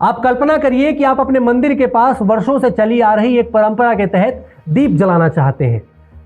आप कल्पना करिए कि आप अपने मंदिर के पास वर्षों से चली आ रही एक परंपरा के तहत दीप जलाना चाहते हैं,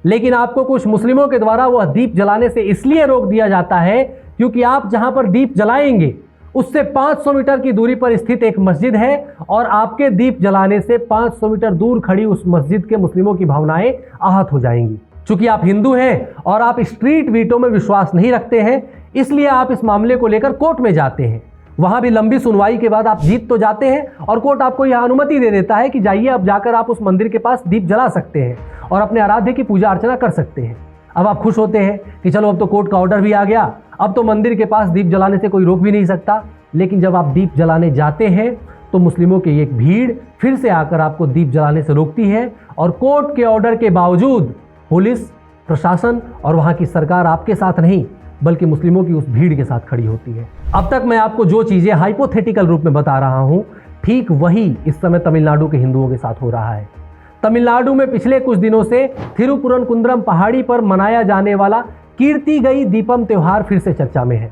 लेकिन आपको कुछ मुस्लिमों के द्वारा वह दीप जलाने से इसलिए रोक दिया जाता है क्योंकि आप जहां पर दीप जलाएंगे उससे 500 मीटर की दूरी पर स्थित एक मस्जिद है और आपके दीप जलाने से 500 मीटर दूर खड़ी उस मस्जिद के मुस्लिमों की भावनाएं आहत हो जाएंगी। चूंकि आप हिंदू हैं और आप स्ट्रीट वीटो में विश्वास नहीं रखते हैं, इसलिए आप इस मामले को लेकर कोर्ट में जाते हैं। वहां भी लंबी सुनवाई के बाद आप जीत तो जाते हैं और कोर्ट आपको यह अनुमति दे देता है कि जाइए, अब जाकर आप उस मंदिर के पास दीप जला सकते हैं और अपने आराध्य की पूजा अर्चना कर सकते हैं। अब आप खुश होते हैं कि चलो अब तो कोर्ट का ऑर्डर भी आ गया, अब तो मंदिर के पास दीप जलाने से कोई रोक भी नहीं सकता। लेकिन जब आप दीप जलाने जाते हैं तो मुस्लिमों की एक भीड़ फिर से आकर आपको दीप जलाने से रोकती है और कोर्ट के ऑर्डर के बावजूद पुलिस प्रशासन और वहां की सरकार आपके साथ नहीं बल्कि मुस्लिमों की उस भीड़ के साथ खड़ी होती है। अब तक मैं आपको जो चीजें हाइपोथेटिकल रूप में बता रहा हूं, ठीक वही इस समय तमिलनाडु के हिंदुओं के साथ हो रहा है। तमिलनाडु में पिछले कुछ दिनों से थिरुपुरनकुंद्रम पहाड़ी पर मनाया जाने वाला कीर्ति गई दीपम त्योहार फिर से चर्चा में है।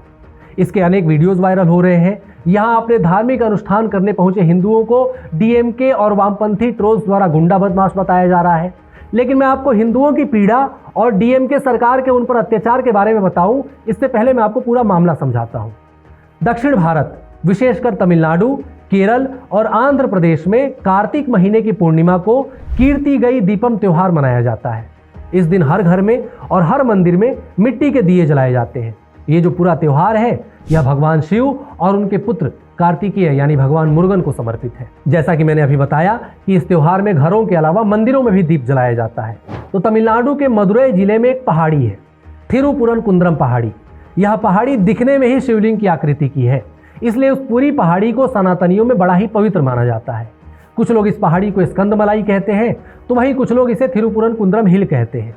इसके अनेक वीडियोस वायरल हो रहे हैं। यहां अपने धार्मिक अनुष्ठान करने पहुंचे हिंदुओं को डीएमके और वामपंथी ट्रोल्स द्वारा गुंडा बदमाश बताया जा रहा है। लेकिन मैं आपको हिंदुओं की पीड़ा और डीएमके सरकार के उन पर अत्याचार के बारे में बताऊं, इससे पहले मैं आपको पूरा मामला समझाता हूं। दक्षिण भारत, विशेषकर तमिलनाडु, केरल और आंध्र प्रदेश में कार्तिक महीने की पूर्णिमा को कीर्ति गई दीपम त्योहार मनाया जाता है। इस दिन हर घर में और हर मंदिर में मिट्टी के दिए जलाए जाते हैं। ये जो पूरा त्योहार है यह भगवान शिव और उनके पुत्र कार्तिकेय यानी भगवान मुरुगन को समर्पित है। जैसा कि मैंने अभी बताया कि इस त्योहार में घरों के अलावा मंदिरों में भी दीप जलाया जाता है। तो तमिलनाडु के मदुरई जिले में एक पहाड़ी है, थिरुपुरनकुंद्रम पहाड़ी। यह पहाड़ी दिखने में ही शिवलिंग की आकृति की है, इसलिए उस पूरी पहाड़ी को सनातनियों में बड़ा ही पवित्र माना जाता है। कुछ लोग इस पहाड़ी को स्कंदमलाई कहते हैं तो वहीं कुछ लोग इसे थिरुपुरनकुंद्रम हिल कहते हैं।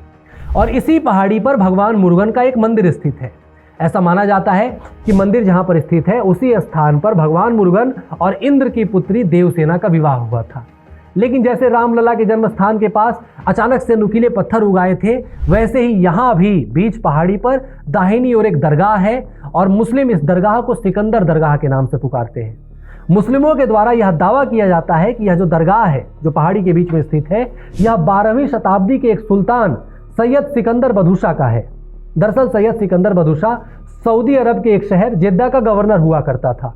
और इसी पहाड़ी पर भगवान मुरुगन का एक मंदिर स्थित है। ऐसा माना जाता है कि मंदिर जहां पर स्थित है उसी स्थान पर भगवान मुरुगन और इंद्र की पुत्री देवसेना का विवाह हुआ था। लेकिन जैसे रामलला के जन्म स्थान के पास अचानक से नुकीले पत्थर उगाए थे, वैसे ही यहाँ भी बीच पहाड़ी पर दाहिनी ओर एक दरगाह है और मुस्लिम इस दरगाह को सिकंदर दरगाह के नाम से पुकारते हैं। मुस्लिमों के द्वारा यह दावा किया जाता है कि यह जो दरगाह है जो पहाड़ी के बीच में स्थित है, यह 12वीं शताब्दी के एक सुल्तान सैयद सिकंदर बदुशा का है। दरअसल सैयद सिकंदर बदुशा सऊदी अरब के एक शहर जेद्दा का गवर्नर हुआ करता था,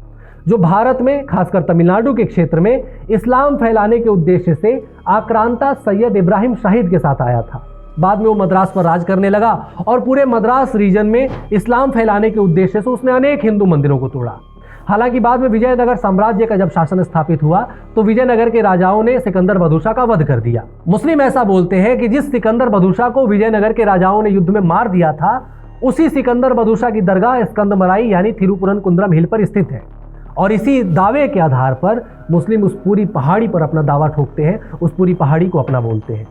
जो भारत में खासकर तमिलनाडु के क्षेत्र में इस्लाम फैलाने के उद्देश्य से आक्रांता सैयद इब्राहिम शाहिद के साथ आया था। बाद में वो मद्रास पर राज करने लगा और पूरे मद्रास रीजन में इस्लाम फैलाने के उद्देश्य से उसने अनेक हिंदू मंदिरों को तोड़ा। हालांकि बाद में विजयनगर साम्राज्य का जब शासन स्थापित हुआ तो विजयनगर के राजाओं ने सिकंदर बदुशा का वध कर दिया। मुस्लिम ऐसा बोलते हैं कि जिस सिकंदर बदुशा को विजयनगर के राजाओं ने युद्ध में मार दिया था, उसी सिकंदर बदुशा की दरगाह स्कंदमलाई यानी थिरुपुरनकुंद्रम हिल पर स्थित है। और इसी दावे के आधार पर मुस्लिम उस पूरी पहाड़ी पर अपना दावा ठोकते हैं, उस पूरी पहाड़ी को अपना बोलते हैं।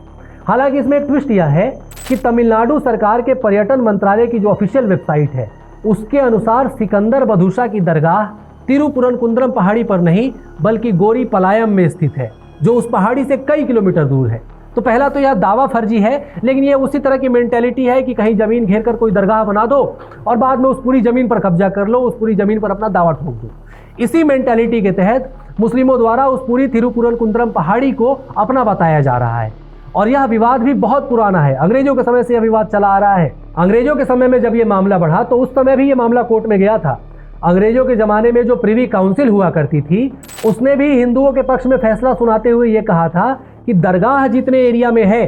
हालांकि इसमें एक ट्विस्ट यह है कि तमिलनाडु सरकार के पर्यटन मंत्रालय की जो ऑफिशियल वेबसाइट है उसके अनुसार सिकंदर बदुशा की दरगाह थिरुपुरनकुंद्रम पहाड़ी पर नहीं बल्कि गोरीपलायम में स्थित है, जो उस पहाड़ी से कई किलोमीटर दूर है। तो पहला तो यह दावा फर्जी है, लेकिन यह उसी तरह की मेंटेलिटी है कि कहीं जमीन घेर कर कोई दरगाह बना दो और बाद में उस पूरी जमीन पर कब्जा कर लो, उस पूरी जमीन पर अपना दावा ठोक दो। इसी मेंटेलिटी के तहत मुस्लिमों द्वारा उस पूरी थिरुपुरनकुंद्रम पहाड़ी को अपना बताया जा रहा है। और यह विवाद भी बहुत पुराना है, अंग्रेजों के समय से यह विवाद चला आ रहा है। अंग्रेजों के समय में जब यह मामला बढ़ा तो उस समय भी यह मामला कोर्ट में गया था। अंग्रेजों के ज़माने में जो प्रिवी काउंसिल हुआ करती थी उसने भी हिंदुओं के पक्ष में फैसला सुनाते हुए ये कहा था कि दरगाह जितने एरिया में है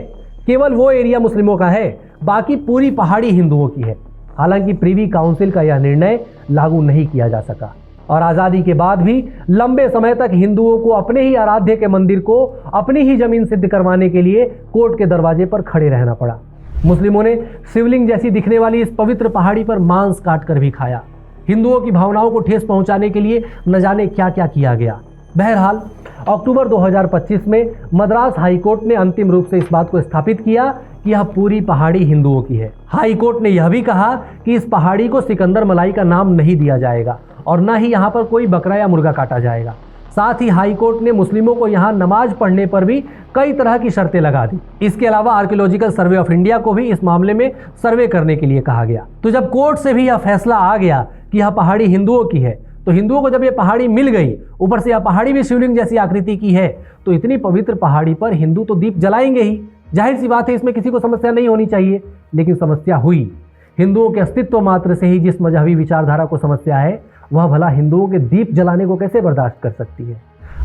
केवल वो एरिया मुस्लिमों का है, बाकी पूरी पहाड़ी हिंदुओं की है। हालांकि प्रिवी काउंसिल का यह निर्णय लागू नहीं किया जा सका और आज़ादी के बाद भी लंबे समय तक हिंदुओं को अपने ही आराध्य के मंदिर को अपनी ही जमीन सिद्ध करवाने के लिए कोर्ट के दरवाजे पर खड़े रहना पड़ा। मुस्लिमों ने शिवलिंग जैसी दिखने वाली इस पवित्र पहाड़ी पर मांस काट कर भी खाया। हिंदुओं की भावनाओं को ठेस पहुंचाने के लिए न जाने क्या क्या किया गया। बहरहाल अक्टूबर 2025 में मद्रास हाईकोर्ट ने अंतिम रूप से इस बात को स्थापित किया कि यह पूरी पहाड़ी हिंदुओं की है। हाईकोर्ट ने यह भी कहा कि इस पहाड़ी को सिकंदर मलाई का नाम नहीं दिया जाएगा और न ही यहाँ पर कोई बकरा या मुर्गा काटा जाएगा। साथ ही हाईकोर्ट ने मुस्लिमों को यहाँ नमाज पढ़ने पर भी कई तरह की शर्तें लगा दी। इसके अलावा आर्कियोलॉजिकल सर्वे ऑफ इंडिया को भी इस मामले में सर्वे करने के लिए कहा गया। तो जब कोर्ट से भी यह फैसला आ गया कि यह पहाड़ी हिंदुओं की है, तो हिंदुओं को जब ये पहाड़ी मिल गई, ऊपर से यह पहाड़ी भी शिवलिंग जैसी आकृति की है, तो इतनी पवित्र पहाड़ी पर हिंदू तो दीप जलाएंगे ही। जाहिर सी बात है, इसमें किसी को समस्या नहीं होनी चाहिए, लेकिन समस्या हुई। हिंदुओं के अस्तित्व मात्र से ही जिस मजहबी विचारधारा को समस्या है, वह भला हिंदुओं के दीप जलाने को कैसे बर्दाश्त कर सकती है।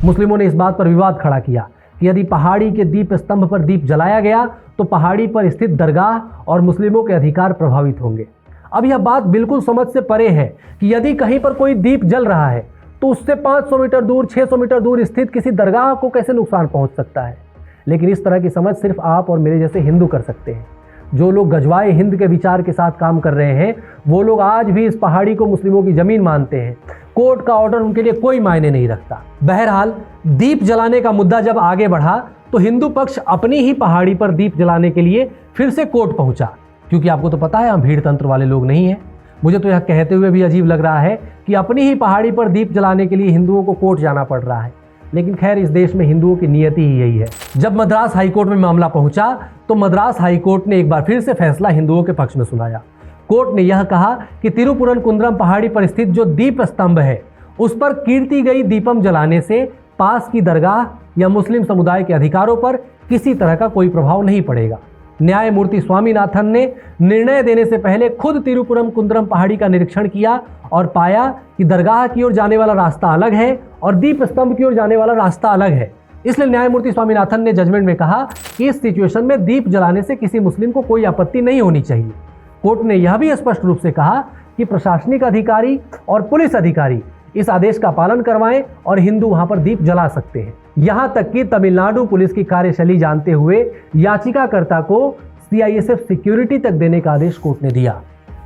मुस्लिमों ने इस बात पर विवाद खड़ा किया कि यदि पहाड़ी के दीप स्तंभ पर दीप जलाया गया तो पहाड़ी पर स्थित दरगाह और मुस्लिमों के अधिकार प्रभावित होंगे। अब यह बात बिल्कुल समझ से परे है कि यदि कहीं पर कोई दीप जल रहा है तो उससे 500 मीटर दूर, 600 मीटर दूर स्थित किसी दरगाह को कैसे नुकसान पहुंच सकता है। लेकिन इस तरह की समझ सिर्फ आप और मेरे जैसे हिंदू कर सकते हैं। जो लोग गजवाए हिंद के विचार के साथ काम कर रहे हैं, वो लोग आज भी इस पहाड़ी को मुस्लिमों की जमीन मानते हैं। कोर्ट का ऑर्डर उनके लिए कोई मायने नहीं रखता। बहरहाल, दीप जलाने का मुद्दा जब आगे बढ़ा तो हिंदू पक्ष अपनी ही पहाड़ी पर दीप जलाने के लिए फिर से कोर्ट पहुंचा, क्योंकि आपको तो पता है हम भीड़ तंत्र वाले लोग नहीं हैं। मुझे तो यह कहते हुए भी अजीब लग रहा है कि अपनी ही पहाड़ी पर दीप जलाने के लिए हिंदुओं को कोर्ट जाना पड़ रहा है। लेकिन खैर, इस देश में हिंदुओं की नियति ही यही है। जब मद्रास हाईकोर्ट में मामला पहुंचा तो मद्रास हाईकोर्ट ने एक बार फिर से फैसला हिंदुओं के पक्ष में सुनाया। कोर्ट ने यह कहा कि तिरुपुरन कुंद्रम पहाड़ी पर स्थित जो दीप स्तंभ है, उस पर कीर्ति गई दीपम जलाने से पास की दरगाह या मुस्लिम समुदाय के अधिकारों पर किसी तरह का कोई प्रभाव नहीं पड़ेगा। न्यायमूर्ति स्वामीनाथन ने निर्णय देने से पहले खुद तिरुपुरम कुंद्रम पहाड़ी का निरीक्षण किया और पाया कि दरगाह की ओर जाने वाला रास्ता अलग है और दीप स्तंभ की ओर जाने वाला रास्ता अलग है। इसलिए न्यायमूर्ति स्वामीनाथन ने जजमेंट में कहा कि इस सिचुएशन में दीप जलाने से किसी मुस्लिम को कोई आपत्ति नहीं होनी चाहिए। कोर्ट ने यह भी स्पष्ट रूप से कहा कि प्रशासनिक अधिकारी और पुलिस अधिकारी इस आदेश का पालन करवाएं और हिंदू वहां पर दीप जला सकते हैं। यहां तक कि तमिलनाडु पुलिस की कार्यशैली जानते हुए याचिकाकर्ता को CISF सिक्योरिटी तक देने का आदेश कोर्ट ने दिया।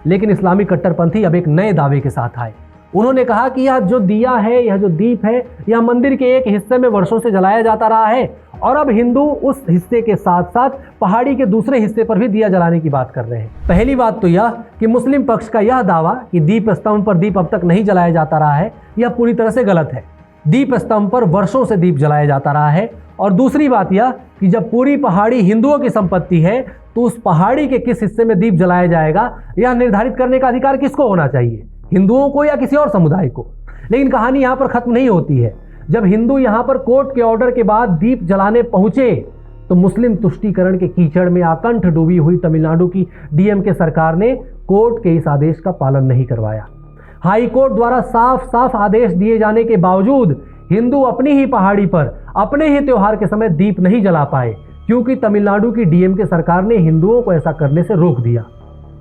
लेकिन इस्लामी कट्टरपंथी अब एक नए दावे के साथ आए। उन्होंने कहा कि यह जो दिया है, यह जो दीप है, यह मंदिर के एक हिस्से में वर्षों से जलाया जाता रहा है और अब हिंदू उस हिस्से के साथ साथ पहाड़ी के दूसरे हिस्से पर भी दिया जलाने की बात कर रहे हैं। पहली बात तो यह कि मुस्लिम पक्ष का यह दावा कि दीप स्तंभ पर दीप अब तक नहीं जलाया जाता रहा है, यह पूरी तरह से गलत है। दीप स्तंभ पर वर्षों से दीप जलाया जाता रहा है। और दूसरी बात यह कि जब पूरी पहाड़ी हिंदुओं की संपत्ति है तो उस पहाड़ी के किस हिस्से में दीप जलाया जाएगा, यह निर्धारित करने का अधिकार किसको होना चाहिए, हिंदुओं को या किसी और समुदाय को। लेकिन कहानी यहाँ पर खत्म नहीं होती है। जब हिंदू यहाँ पर कोर्ट के ऑर्डर के बाद दीप जलाने पहुंचे तो मुस्लिम तुष्टीकरण के कीचड़ में आकंठ डूबी हुई तमिलनाडु की DMK सरकार ने कोर्ट के इस आदेश का पालन नहीं करवाया। हाई कोर्ट द्वारा साफ साफ आदेश दिए जाने के बावजूद हिंदू अपनी ही पहाड़ी पर अपने ही त्योहार के समय दीप नहीं जला पाए, क्योंकि तमिलनाडु की DMK सरकार ने हिंदुओं को ऐसा करने से रोक दिया।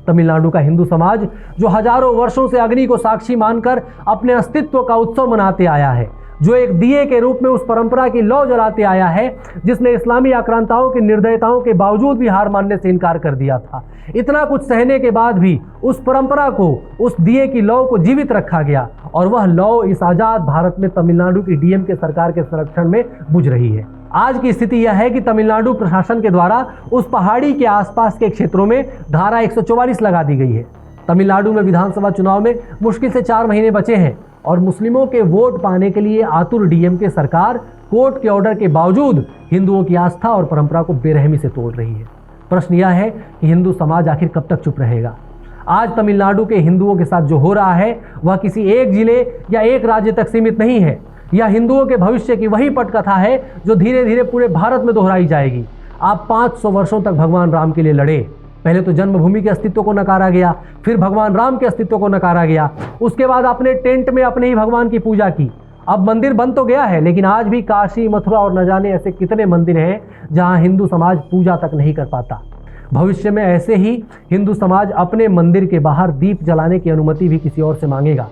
तमिलनाडु का हिंदू समाज जो हजारों वर्षों से अग्नि को साक्षी मानकर अपने अस्तित्व का उत्सव मनाते आया है, जो एक दिए के रूप में उस परंपरा की लौ जलाते आया है जिसने इस्लामी आक्रांताओं की निर्दयताओं के बावजूद भी हार मानने से इनकार कर दिया था, इतना कुछ सहने के बाद भी उस परंपरा को, उस दिए की लौ को जीवित रखा गया और वह लौ इस आजाद भारत में तमिलनाडु की DMK सरकार के संरक्षण में बुझ रही है। आज की स्थिति यह है कि तमिलनाडु प्रशासन के द्वारा उस पहाड़ी के आसपास के क्षेत्रों में धारा 144 लगा दी गई है। तमिलनाडु में विधानसभा चुनाव में मुश्किल से 4 महीने बचे हैं और मुस्लिमों के वोट पाने के लिए आतुर DMK सरकार कोर्ट के ऑर्डर के बावजूद हिंदुओं की आस्था और परंपरा को बेरहमी से तोड़ रही है। प्रश्न यह है कि हिंदू समाज आखिर कब तक चुप रहेगा। आज तमिलनाडु के हिंदुओं के साथ जो हो रहा है वह किसी एक जिले या एक राज्य तक सीमित नहीं है। यह हिंदुओं के भविष्य की वही पटकथा है जो धीरे धीरे पूरे भारत में दोहराई जाएगी। आप 500 वर्षों तक भगवान राम के लिए लड़े। पहले तो जन्मभूमि के अस्तित्व को नकारा गया, फिर भगवान राम के अस्तित्व को नकारा गया, उसके बाद अपने टेंट में अपने ही भगवान की पूजा की। अब मंदिर बन तो गया है, लेकिन आज भी काशी, मथुरा और न जाने ऐसे कितने मंदिर हैं जहां हिंदू समाज पूजा तक नहीं कर पाता। भविष्य में ऐसे ही हिंदू समाज अपने मंदिर के बाहर दीप जलाने की अनुमति भी किसी और से मांगेगा।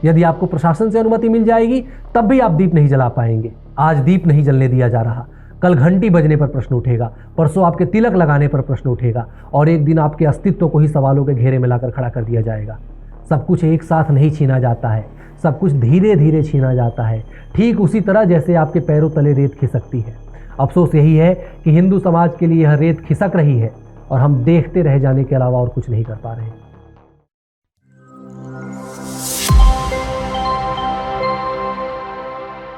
यदि आपको प्रशासन से अनुमति मिल जाएगी तब भी आप दीप नहीं जला पाएंगे। आज दीप नहीं जलने दिया जा रहा, कल घंटी बजने पर प्रश्न उठेगा, परसों आपके तिलक लगाने पर प्रश्न उठेगा और एक दिन आपके अस्तित्व को ही सवालों के घेरे में लाकर खड़ा कर दिया जाएगा। सब कुछ एक साथ नहीं छीना जाता है, सब कुछ धीरे धीरे छीना जाता है, ठीक उसी तरह जैसे आपके पैरों तले रेत खिसकती है। अफसोस यही है कि हिंदू समाज के लिए यह रेत खिसक रही है और हम देखते रह जाने के अलावा और कुछ नहीं कर पा रहे हैं।